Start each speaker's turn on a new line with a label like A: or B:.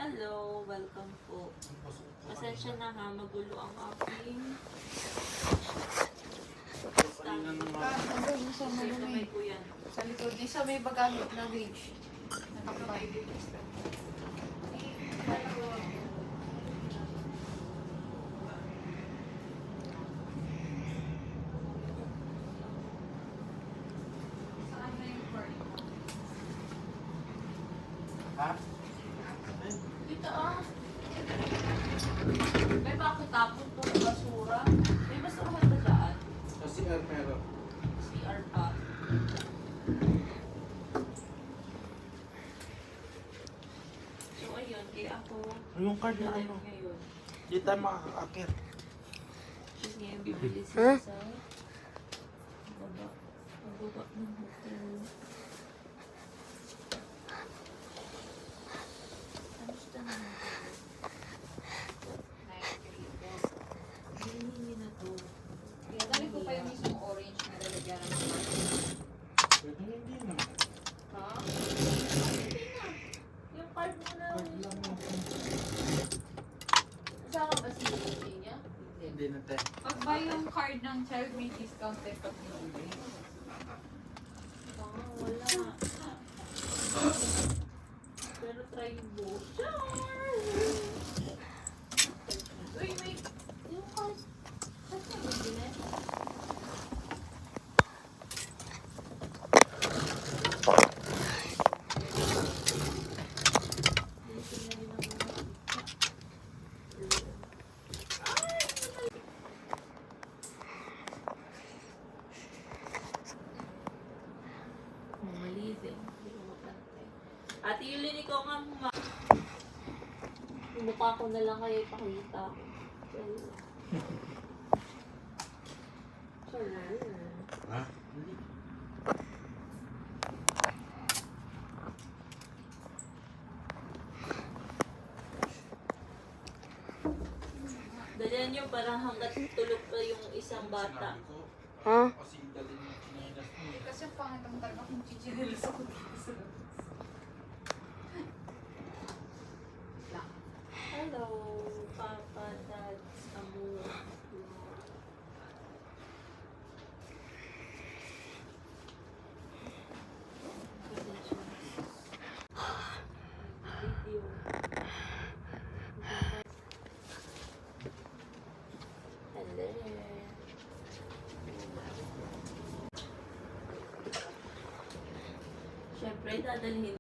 A: Hello, welcome po. Pasensya na ha, magulo ang aking stand.
B: Sa
A: May po yan.
B: Sa likod niya, sa may bagamit na gauge. Nakapay.
C: Ha?
A: Dito ah. May bakit tapon po ng basura? May basura ba dyan?
C: Sa CR meron.
A: CR pa. So ayun, kaya ako
C: Yung card na ano.
A: ngayon.
C: Di tayo makakakit.
A: Tapos ngayon bibili sila sa baba ng hotel. Kamusta naman kayo? Hinihingi na to.
B: Dali ko pa yung mismong orange na lalagyan ng card.
C: Pwede hindi na.
B: Ha?
A: Yung card mo na.
C: Card lang mo.
B: Saan ka ba sinili niya?
C: Hindi na tayo.
B: Pag buy yung card ng child, may discount tayo pag binili.
A: Wala. Pero try mo.
B: Uy, may...
A: Yung card. Saan ka bibili? Malibing. Hindi ko mapantay. Ate Yulin, ikaw nga yung mukha ko na lang kaya ipakita ko. Sorry.
C: Ha?
A: Dalihan nyo parang hanggat tulog pa yung isang bata.
C: Ha? Kasi dali mo chinelas mo.
B: Kasi pangit ang talaga kung chichinilis ako dito sa labas.
A: Hello, Papa, Dad, Amu. Video. Hello. Siyempre, dadalhin